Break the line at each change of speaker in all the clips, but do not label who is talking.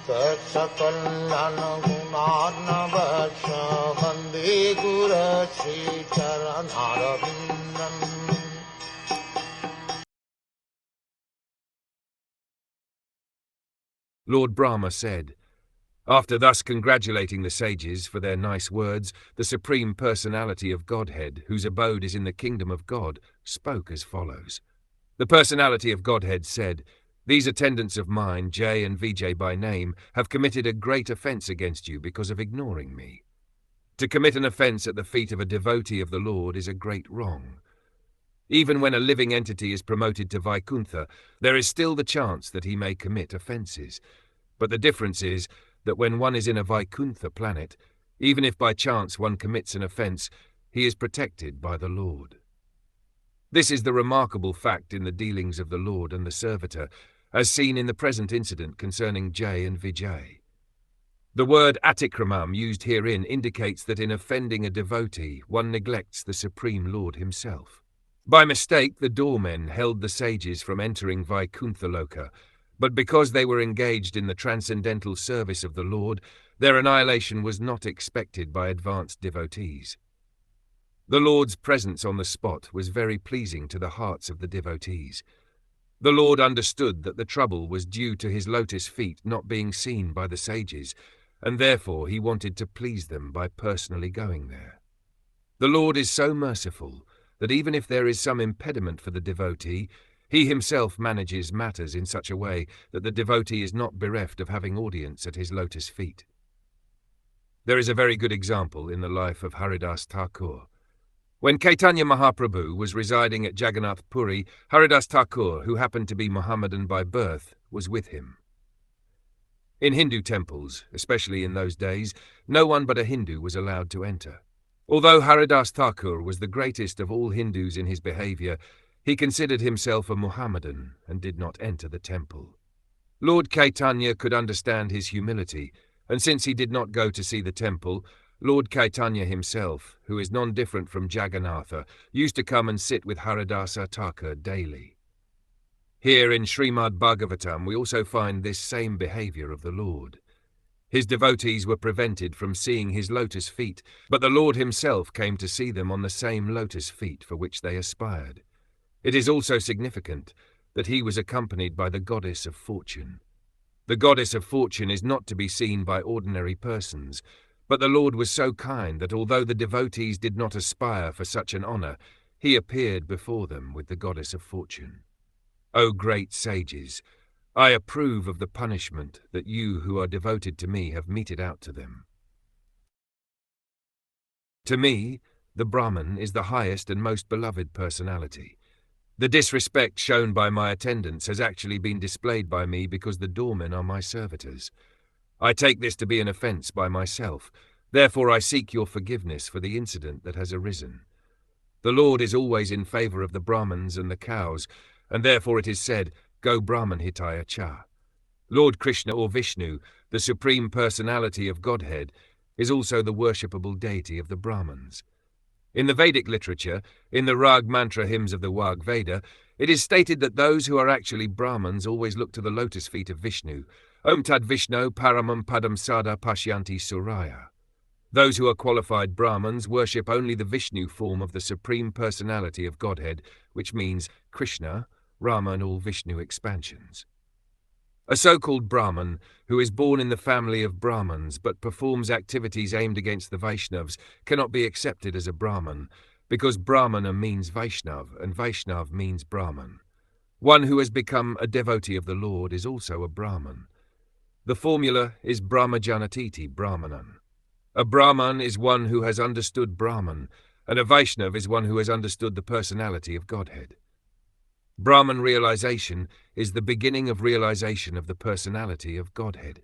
Saksakallan gunarnavasya Vande Guru Sri Charanarabindam.
Lord Brahma said, after thus congratulating the sages for their nice words, the Supreme Personality of Godhead, whose abode is in the kingdom of God, spoke as follows. The Personality of Godhead said, "These attendants of mine, Jaya and Vijaya by name, have committed a great offence against you because of ignoring me. To commit an offence at the feet of a devotee of the Lord is a great wrong. Even when a living entity is promoted to Vaikuṇṭha, there is still the chance that he may commit offences. But the difference is that when one is in a Vaikuṇṭha planet, even if by chance one commits an offence, he is protected by the Lord. This is the remarkable fact in the dealings of the Lord and the servitor, as seen in the present incident concerning Jaya and Vijaya. The word atikramam used herein indicates that in offending a devotee, one neglects the Supreme Lord himself. By mistake, the doormen held the sages from entering Vaikuṇṭha Loka, but because they were engaged in the transcendental service of the Lord, their annihilation was not expected by advanced devotees. The Lord's presence on the spot was very pleasing to the hearts of the devotees. The Lord understood that the trouble was due to his lotus feet not being seen by the sages, and therefore he wanted to please them by personally going there. The Lord is so merciful that even if there is some impediment for the devotee, he himself manages matters in such a way that the devotee is not bereft of having audience at his lotus feet. There is a very good example in the life of Haridas Thakur. When Caitanya Mahaprabhu was residing at Jagannath Puri, Haridas Thakur, who happened to be Mohammedan by birth, was with him. In Hindu temples, especially in those days, no one but a Hindu was allowed to enter. Although Haridas Thakur was the greatest of all Hindus in his behaviour, he considered himself a Mohammedan and did not enter the temple. Lord Caitanya could understand his humility, and since he did not go to see the temple, Lord Caitanya himself, who is non-different from Jagannatha, used to come and sit with Haridasa Thakur daily. Here in Srimad Bhagavatam we also find this same behaviour of the Lord. His devotees were prevented from seeing his lotus feet, but the Lord himself came to see them on the same lotus feet for which they aspired. It is also significant that he was accompanied by the goddess of fortune. The goddess of fortune is not to be seen by ordinary persons, but the Lord was so kind that although the devotees did not aspire for such an honour, he appeared before them with the goddess of fortune. O great sages, I approve of the punishment that you who are devoted to me have meted out to them. To me, the Brahman is the highest and most beloved personality. The disrespect shown by my attendants has actually been displayed by me because the doormen are my servitors. I take this to be an offence by myself, therefore I seek your forgiveness for the incident that has arisen. The Lord is always in favour of the Brahmins and the cows, and therefore it is said, Go Brahman Hitaya Cha. Lord Krishna or Vishnu, the Supreme Personality of Godhead, is also the worshipable deity of the Brahmins. In the Vedic literature, in the Rag Mantra hymns of the Wag Veda, it is stated that those who are actually Brahmins always look to the lotus feet of Vishnu. Om Tad Vishnu Paramam Padam Sada Pashyanti Suraya. Those who are qualified Brahmins worship only the Vishnu form of the Supreme Personality of Godhead, which means Krishna, Rama and all Vishnu expansions. A so-called Brahman, who is born in the family of Brahmins but performs activities aimed against the Vaishnavas, cannot be accepted as a Brahman, because Brahmana means Vaishnav and Vaishnav means Brahman. One who has become a devotee of the Lord is also a Brahman. The formula is Brahmajanatiti Brahmanan. A Brahman is one who has understood Brahman, and a Vaishnav is one who has understood the personality of Godhead. Brahman realization is the beginning of realization of the personality of Godhead.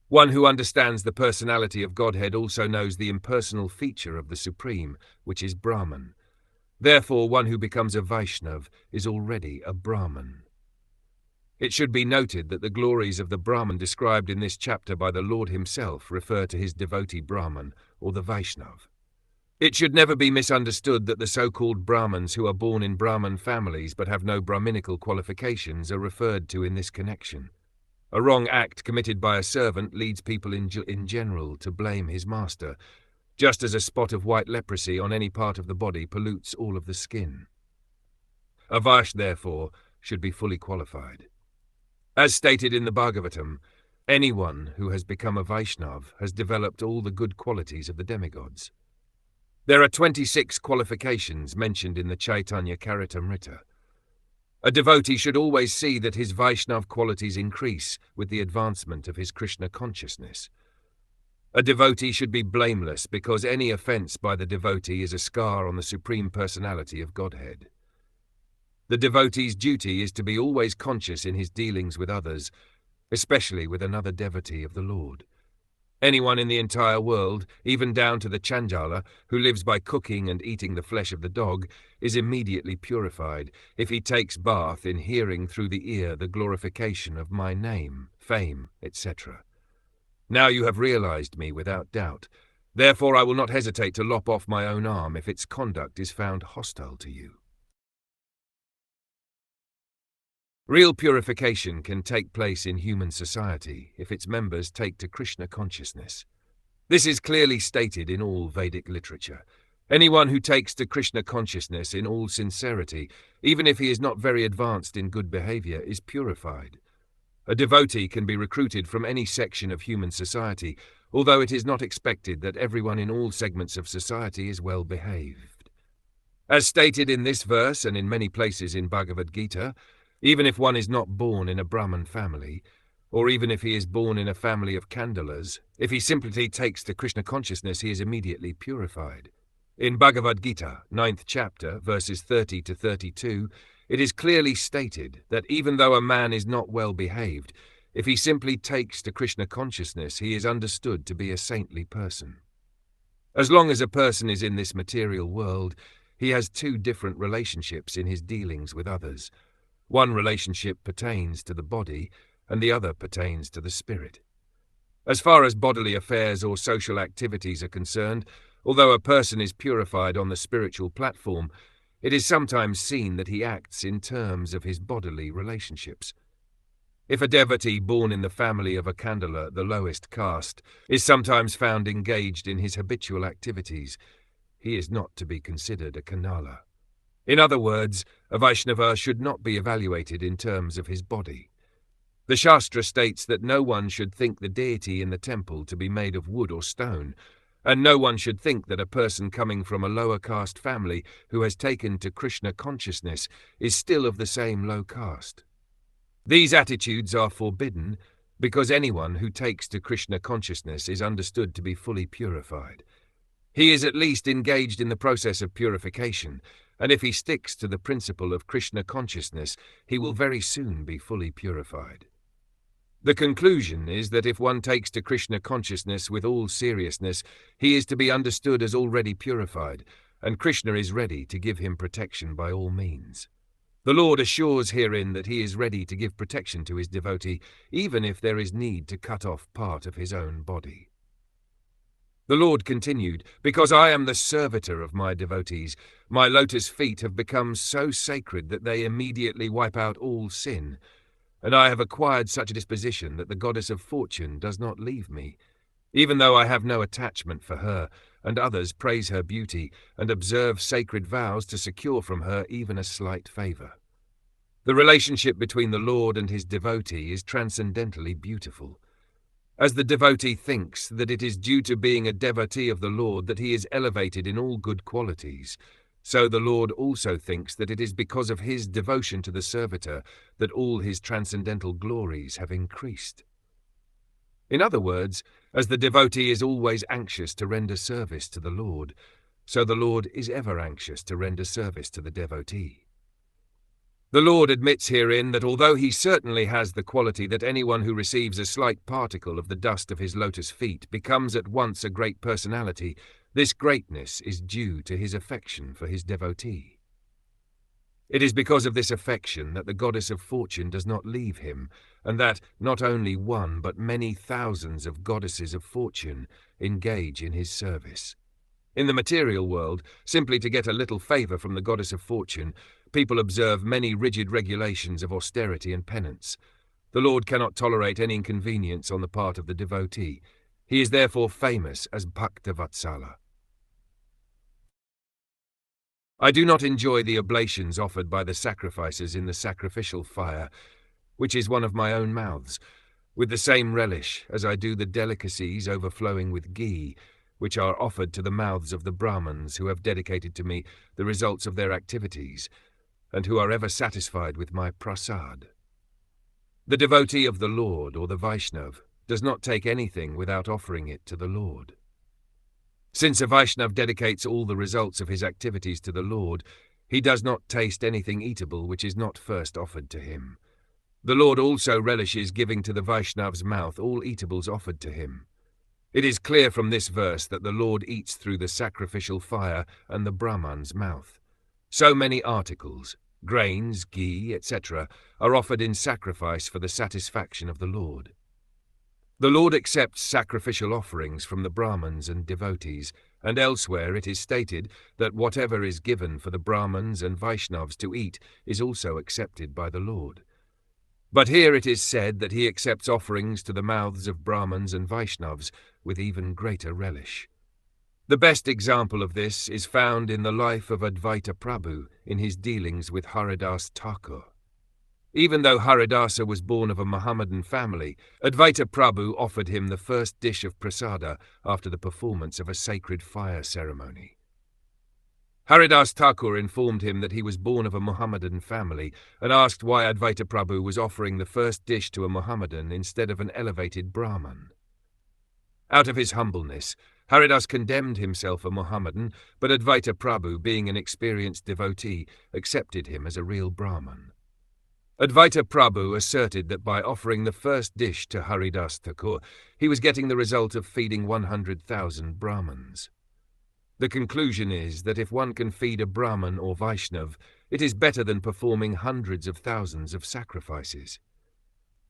One who understands the personality of Godhead also knows the impersonal feature of the Supreme, which is Brahman. Therefore, one who becomes a Vaishnav is already a Brahman. It should be noted that the glories of the Brahman described in this chapter by the Lord himself refer to his devotee Brahman, or the Vaishnav. It should never be misunderstood that the so-called Brahmins who are born in Brahman families but have no Brahminical qualifications are referred to in this connection. A wrong act committed by a servant leads people in general to blame his master, just as a spot of white leprosy on any part of the body pollutes all of the skin. A Vaishya, therefore, should be fully qualified. As stated in the Bhagavatam, anyone who has become a Vaishnav has developed all the good qualities of the demigods. There are 26 qualifications mentioned in the Chaitanya Charitamrita. A devotee should always see that his Vaishnav qualities increase with the advancement of his Krishna consciousness. A devotee should be blameless because any offense by the devotee is a scar on the Supreme Personality of Godhead. The devotee's duty is to be always conscious in his dealings with others, especially with another devotee of the Lord. Anyone in the entire world, even down to the Chanjala, who lives by cooking and eating the flesh of the dog, is immediately purified if he takes bath in hearing through the ear the glorification of my name, fame, etc. Now you have realized me without doubt. Therefore I will not hesitate to lop off my own arm if its conduct is found hostile to you. Real purification can take place in human society if its members take to Krishna consciousness. This is clearly stated in all Vedic literature. Anyone who takes to Krishna consciousness in all sincerity, even if he is not very advanced in good behavior, is purified. A devotee can be recruited from any section of human society, although it is not expected that everyone in all segments of society is well behaved. As stated in this verse and in many places in Bhagavad Gita, even if one is not born in a Brahmin family, or even if he is born in a family of Kandalas, if he simply takes to Krishna consciousness, he is immediately purified. In Bhagavad Gita, 9th chapter, verses 30 to 32, it is clearly stated that even though a man is not well behaved, if he simply takes to Krishna consciousness, he is understood to be a saintly person. As long as a person is in this material world, he has two different relationships in his dealings with others. One relationship pertains to the body, and the other pertains to the spirit. As far as bodily affairs or social activities are concerned, although a person is purified on the spiritual platform, it is sometimes seen that he acts in terms of his bodily relationships. If a devotee born in the family of a Kandala, the lowest caste, is sometimes found engaged in his habitual activities, he is not to be considered a Kanala. In other words, a Vaishnava should not be evaluated in terms of his body. The Shastra states that no one should think the deity in the temple to be made of wood or stone, and no one should think that a person coming from a lower caste family who has taken to Krishna consciousness is still of the same low caste. These attitudes are forbidden because anyone who takes to Krishna consciousness is understood to be fully purified. He is at least engaged in the process of purification, and if he sticks to the principle of Krishna consciousness, he will very soon be fully purified. The conclusion is that if one takes to Krishna consciousness with all seriousness, he is to be understood as already purified, and Krishna is ready to give him protection by all means. The Lord assures herein that he is ready to give protection to his devotee, even if there is need to cut off part of his own body. The Lord continued, "Because I am the servitor of my devotees, my lotus feet have become so sacred that they immediately wipe out all sin, and I have acquired such a disposition that the goddess of fortune does not leave me, even though I have no attachment for her, and others praise her beauty and observe sacred vows to secure from her even a slight favor." The relationship between the Lord and his devotee is transcendently beautiful. As the devotee thinks that it is due to being a devotee of the Lord that he is elevated in all good qualities, so the Lord also thinks that it is because of his devotion to the servitor that all his transcendental glories have increased. In other words, as the devotee is always anxious to render service to the Lord, so the Lord is ever anxious to render service to the devotee. The Lord admits herein that although he certainly has the quality that anyone who receives a slight particle of the dust of his lotus feet becomes at once a great personality, this greatness is due to his affection for his devotee. It is because of this affection that the goddess of fortune does not leave him, and that not only one but many thousands of goddesses of fortune engage in his service. In the material world, simply to get a little favor from the goddess of fortune, people observe many rigid regulations of austerity and penance. The Lord cannot tolerate any inconvenience on the part of the devotee. He is therefore famous as Bhaktavatsala. I do not enjoy the oblations offered by the sacrifices in the sacrificial fire, which is one of my own mouths, with the same relish as I do the delicacies overflowing with ghee, which are offered to the mouths of the Brahmins who have dedicated to me the results of their activities, and who are ever satisfied with my prasad. The devotee of the Lord, or the Vaishnav, does not take anything without offering it to the Lord. Since a Vaishnav dedicates all the results of his activities to the Lord, he does not taste anything eatable which is not first offered to him. The Lord also relishes giving to the Vaishnav's mouth all eatables offered to him. It is clear from this verse that the Lord eats through the sacrificial fire and the Brahman's mouth. So many articles, grains, ghee, etc., are offered in sacrifice for the satisfaction of the Lord. The Lord accepts sacrificial offerings from the Brahmins and devotees, and elsewhere it is stated that whatever is given for the Brahmins and Vaishnavs to eat is also accepted by the Lord. But here it is said that he accepts offerings to the mouths of Brahmins and Vaishnavs with even greater relish. The best example of this is found in the life of Advaita Prabhu in his dealings with Haridas Thakur. Even though Haridasa was born of a Mohammedan family, Advaita Prabhu offered him the first dish of prasada after the performance of a sacred fire ceremony. Haridas Thakur informed him that he was born of a Mohammedan family and asked why Advaita Prabhu was offering the first dish to a Mohammedan instead of an elevated Brahman. Out of his humbleness, Haridas condemned himself a Mohammedan, but Advaita Prabhu, being an experienced devotee, accepted him as a real Brahman. Advaita Prabhu asserted that by offering the first dish to Haridas Thakur, he was getting the result of feeding 100,000 Brahmins. The conclusion is that if one can feed a Brahman or Vaishnav, it is better than performing hundreds of thousands of sacrifices.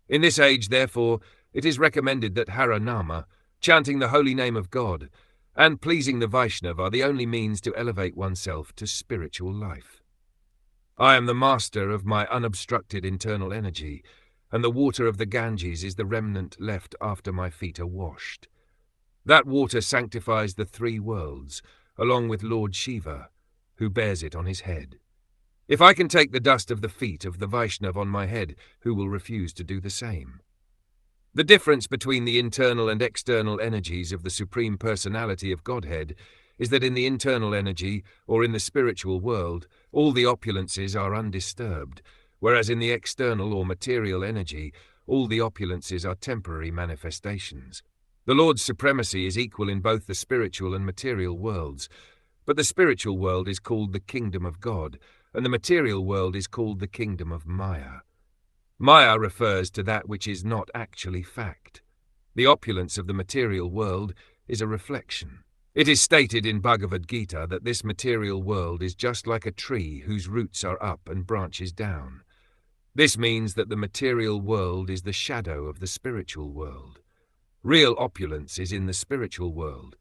In this age, therefore, it is recommended that Haranama, chanting the holy name of God, and pleasing the Vaishnav are the only means to elevate oneself to spiritual life. I am the master of my unobstructed internal energy, and the water of the Ganges is the remnant left after my feet are washed. That water sanctifies the three worlds, along with Lord Shiva, who bears it on his head. If I can take the dust of the feet of the Vaishnav on my head, who will refuse to do the same? The difference between the internal and external energies of the Supreme Personality of Godhead is that in the internal energy, or in the spiritual world, all the opulences are undisturbed, whereas in the external or material energy, all the opulences are temporary manifestations. The Lord's supremacy is equal in both the spiritual and material worlds, but the spiritual world is called the kingdom of God, and the material world is called the kingdom of Maya. Maya refers to that which is not actually fact. The opulence of the material world is a reflection. It is stated in Bhagavad Gita that this material world is just like a tree whose roots are up and branches down. This means that the material world is the shadow of the spiritual world. Real opulence is in the spiritual world.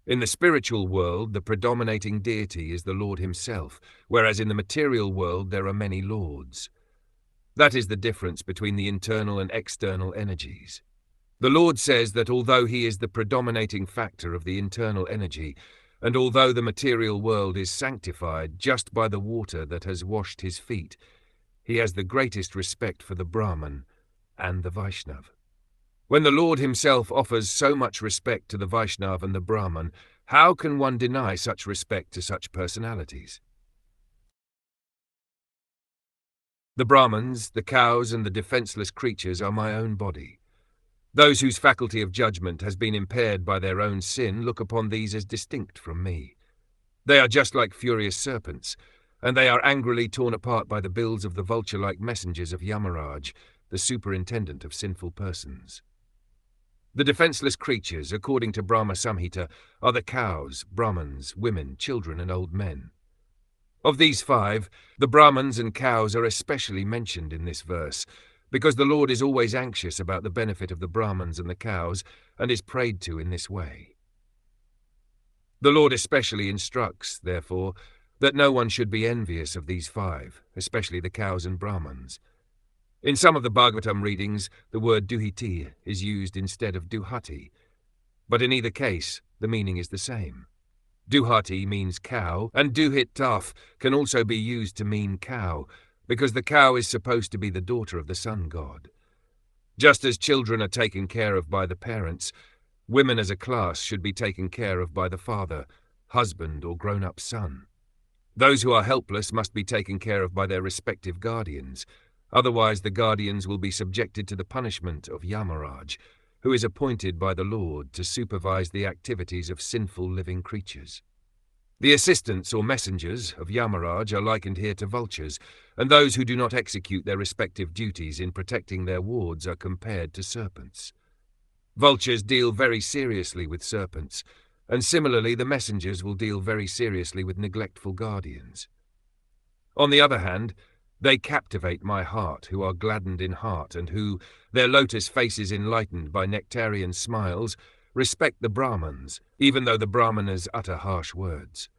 In the spiritual world, the predominating deity is the Lord himself, whereas in the material world there are many lords. That is the difference between the internal and external energies. The Lord says that although he is the predominating factor of the internal energy, and although the material world is sanctified just by the water that has washed his feet, he has the greatest respect for the Brahman and the Vaishnav. When the Lord himself offers so much respect to the Vaishnav and the Brahman, how can one deny such respect to such personalities? The Brahmins, the cows, and the defenseless creatures are my own body. Those whose faculty of judgment has been impaired by their own sin look upon these as distinct from me. They are just like furious serpents, and they are angrily torn apart by the bills of the vulture-like messengers of Yamaraj, the superintendent of sinful persons. The defenseless creatures, according to Brahma Samhita, are the cows, Brahmins, women, children, and old men. Of these five, the Brahmins and cows are especially mentioned in this verse, because the Lord is always anxious about the benefit of the Brahmins and the cows, and is prayed to in this way. The Lord especially instructs, therefore, that no one should be envious of these five, especially the cows and Brahmins. In some of the Bhagavatam readings, the word duhiti is used instead of duhati, but in either case, the meaning is the same. Duhati means cow, and duhitaf can also be used to mean cow, because the cow is supposed to be the daughter of the sun god. Just as children are taken care of by the parents, women as a class should be taken care of by the father, husband, or grown-up son. Those who are helpless must be taken care of by their respective guardians. Otherwise, the guardians will be subjected to the punishment of Yamaraj, who is appointed by the Lord to supervise the activities of sinful living creatures. The assistants or messengers of Yamaraj are likened here to vultures, and those who do not execute their respective duties in protecting their wards are compared to serpents. Vultures deal very seriously with serpents, and similarly the messengers will deal very seriously with neglectful guardians. On the other hand, they captivate my heart, who are gladdened in heart, and who, their lotus faces enlightened by nectarian smiles, respect the Brahmans, even though the Brahmanas utter harsh words.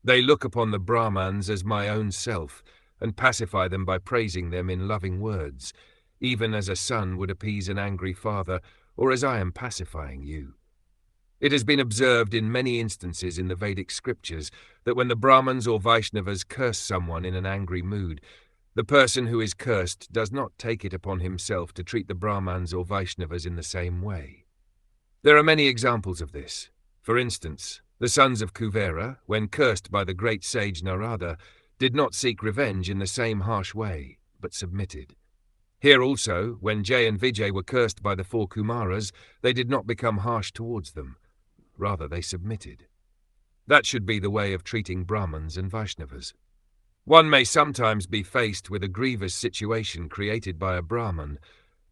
They look upon the Brahmans as my own self, and pacify them by praising them in loving words, even as a son would appease an angry father, or as I am pacifying you. It has been observed in many instances in the Vedic scriptures that when the Brahmins or Vaishnavas curse someone in an angry mood, the person who is cursed does not take it upon himself to treat the Brahmins or Vaishnavas in the same way. There are many examples of this. For instance, the sons of Kuvera, when cursed by the great sage Narada, did not seek revenge in the same harsh way, but submitted. Here also, when Jaya and Vijaya were cursed by the 4 Kumaras, they did not become harsh towards them. Rather, they submitted. That should be the way of treating Brahmins and Vaishnavas. One may sometimes be faced with a grievous situation created by a Brahmin,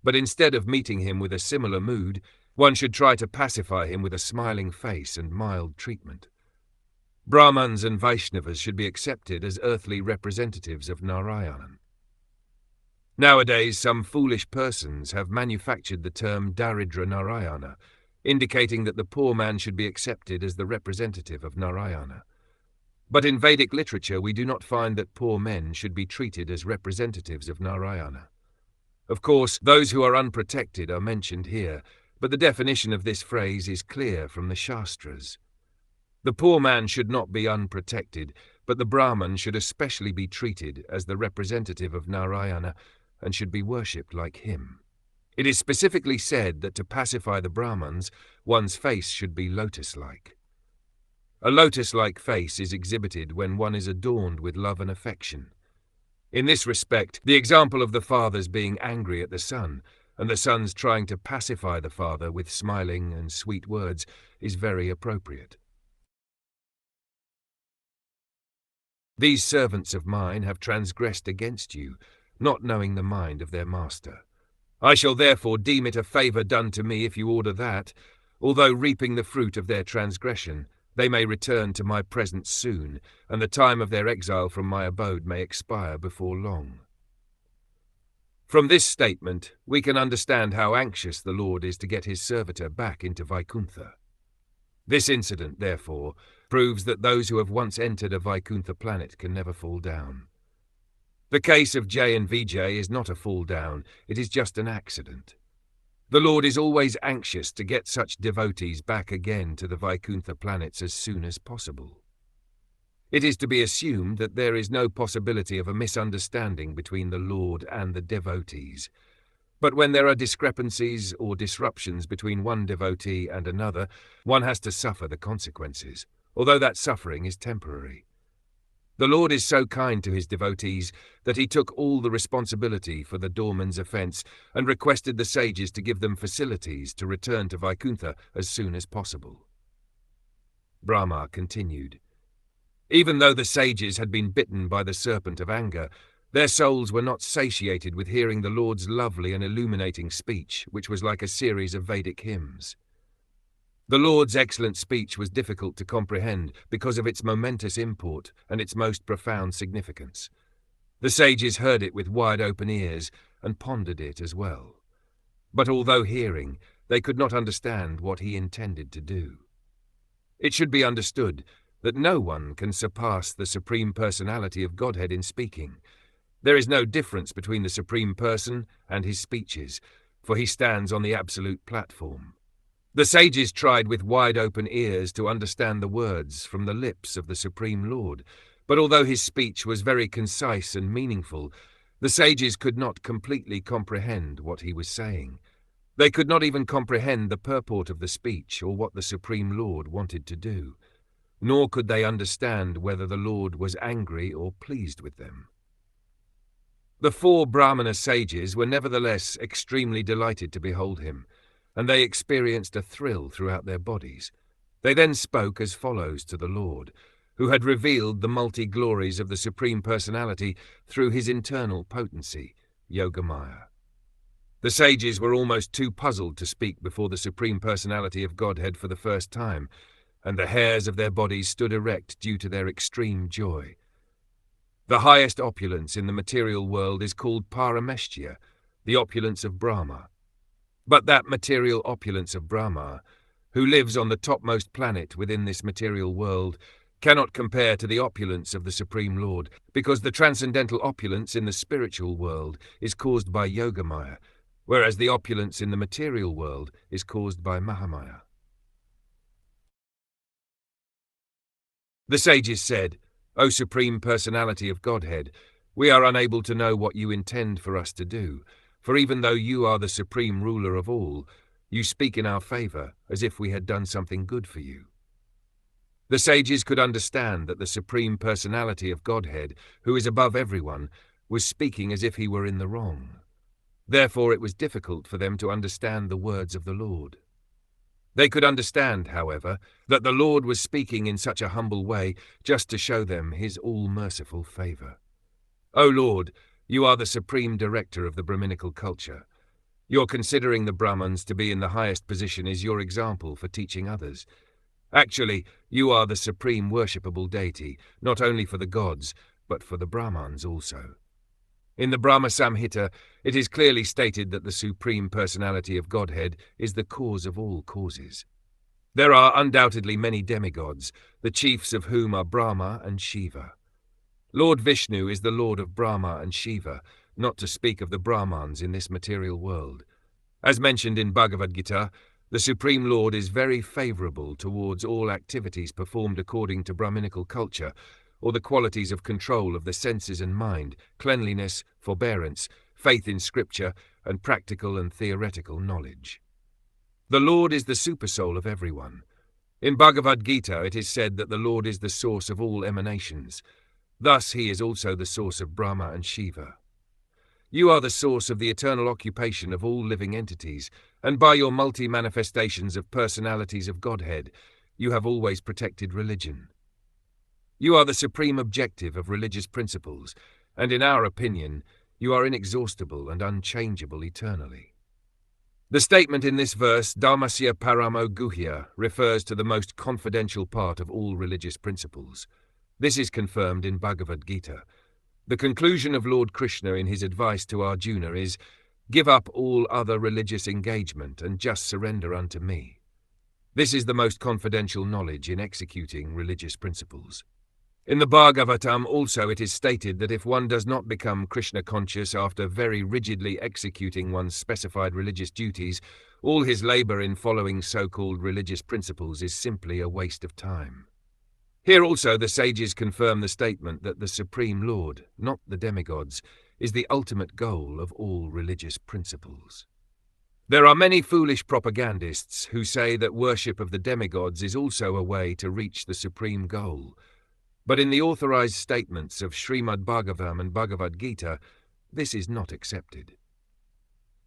but instead of meeting him with a similar mood, one should try to pacify him with a smiling face and mild treatment. Brahmins and Vaishnavas should be accepted as earthly representatives of Narayanan. Nowadays, some foolish persons have manufactured the term Daridra Narayana, indicating that the poor man should be accepted as the representative of Narayana. But in Vedic literature, we do not find that poor men should be treated as representatives of Narayana. Of course, those who are unprotected are mentioned here, but the definition of this phrase is clear from the Shastras. The poor man should not be unprotected, but the Brahman should especially be treated as the representative of Narayana and should be worshipped like him. It is specifically said that to pacify the Brahmans, one's face should be lotus-like. A lotus-like face is exhibited when one is adorned with love and affection. In this respect, the example of the fathers being angry at the son, and the sons trying to pacify the father with smiling and sweet words, is very appropriate. These servants of mine have transgressed against you, not knowing the mind of their master. I shall therefore deem it a favour done to me if you order that, although reaping the fruit of their transgression, they may return to my presence soon, and the time of their exile from my abode may expire before long. From this statement, we can understand how anxious the Lord is to get his servitor back into Vaikuṇṭha. This incident, therefore, proves that those who have once entered a Vaikuṇṭha planet can never fall down. The case of Jaya and Vijaya is not a fall down, it is just an accident. The Lord is always anxious to get such devotees back again to the Vaikuṇṭha planets as soon as possible. It is to be assumed that there is no possibility of a misunderstanding between the Lord and the devotees. But when there are discrepancies or disruptions between one devotee and another, one has to suffer the consequences, although that suffering is temporary. The Lord is so kind to his devotees that he took all the responsibility for the doorman's offence and requested the sages to give them facilities to return to Vaikuṇṭha as soon as possible. Brahma continued. Even though the sages had been bitten by the serpent of anger, their souls were not satiated with hearing the Lord's lovely and illuminating speech, which was like a series of Vedic hymns. The Lord's excellent speech was difficult to comprehend because of its momentous import and its most profound significance. The sages heard it with wide-open ears and pondered it as well. But although hearing, they could not understand what he intended to do. It should be understood that no one can surpass the Supreme Personality of Godhead in speaking. There is no difference between the Supreme Person and his speeches, for he stands on the absolute platform. The sages tried with wide-open ears to understand the words from the lips of the Supreme Lord, but although his speech was very concise and meaningful, the sages could not completely comprehend what he was saying. They could not even comprehend the purport of the speech or what the Supreme Lord wanted to do, nor could they understand whether the Lord was angry or pleased with them. The 4 Brahmana sages were nevertheless extremely delighted to behold him, and they experienced a thrill throughout their bodies. They then spoke as follows to the Lord, who had revealed the multi-glories of the Supreme Personality through his internal potency, Yogamaya. The sages were almost too puzzled to speak before the Supreme Personality of Godhead for the first time, and the hairs of their bodies stood erect due to their extreme joy. The highest opulence in the material world is called Parameshthya, the opulence of Brahma. But that material opulence of Brahma, who lives on the topmost planet within this material world, cannot compare to the opulence of the Supreme Lord, because the transcendental opulence in the spiritual world is caused by Yogamaya, whereas the opulence in the material world is caused by Mahamaya. The sages said, "O Supreme Personality of Godhead, we are unable to know what you intend for us to do, for even though you are the supreme ruler of all, you speak in our favor as if we had done something good for you." The sages could understand that the Supreme Personality of Godhead, who is above everyone, was speaking as if he were in the wrong. Therefore it was difficult for them to understand the words of the Lord. They could understand, however, that the Lord was speaking in such a humble way just to show them his all-merciful favor. "O Lord, you are the supreme director of the Brahminical culture. Your considering the Brahmins to be in the highest position is your example for teaching others. Actually, you are the supreme worshipable deity, not only for the gods, but for the Brahmins also. In the Brahma Samhita, it is clearly stated that the Supreme Personality of Godhead is the cause of all causes. There are undoubtedly many demigods, the chiefs of whom are Brahma and Shiva. Lord Vishnu is the Lord of Brahma and Shiva, not to speak of the Brahmans in this material world. As mentioned in Bhagavad Gita, the Supreme Lord is very favorable towards all activities performed according to Brahminical culture, or the qualities of control of the senses and mind, cleanliness, forbearance, faith in scripture, and practical and theoretical knowledge. The Lord is the supersoul of everyone. In Bhagavad Gita it is said that the Lord is the source of all emanations. Thus he is also the source of Brahma and Shiva. You are the source of the eternal occupation of all living entities, and by your multi-manifestations of personalities of Godhead, you have always protected religion. You are the supreme objective of religious principles, and in our opinion, you are inexhaustible and unchangeable eternally. The statement in this verse, Dharmasya Paramo Guhya, refers to the most confidential part of all religious principles. This is confirmed in Bhagavad Gita. The conclusion of Lord Krishna in his advice to Arjuna is, "Give up all other religious engagement and just surrender unto me." This is the most confidential knowledge in executing religious principles. In the Bhagavatam also it is stated that if one does not become Krishna conscious after very rigidly executing one's specified religious duties, all his labor in following so-called religious principles is simply a waste of time. Here also the sages confirm the statement that the Supreme Lord, not the demigods, is the ultimate goal of all religious principles. There are many foolish propagandists who say that worship of the demigods is also a way to reach the supreme goal. But in the authorized statements of Srimad Bhagavatam and Bhagavad Gita, this is not accepted.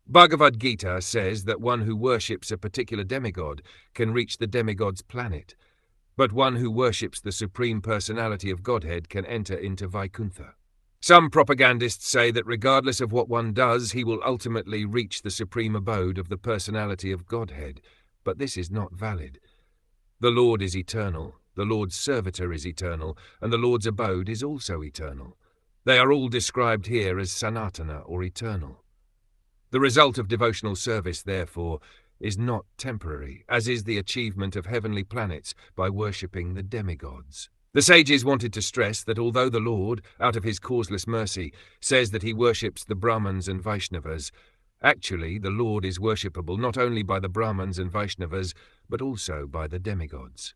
Bhagavad Gita says that one who worships a particular demigod can reach the demigod's planet, but one who worships the Supreme Personality of Godhead can enter into Vaikuṇṭha. Some propagandists say that regardless of what one does, he will ultimately reach the supreme abode of the Personality of Godhead, but this is not valid. The Lord is eternal, the Lord's servitor is eternal, and the Lord's abode is also eternal. They are all described here as sanatana, or eternal. The result of devotional service, therefore, is not temporary, as is the achievement of heavenly planets by worshipping the demigods. The sages wanted to stress that although the Lord, out of his causeless mercy, says that he worships the Brahmans and Vaishnavas, actually the Lord is worshipable not only by the Brahmans and Vaishnavas, but also by the demigods.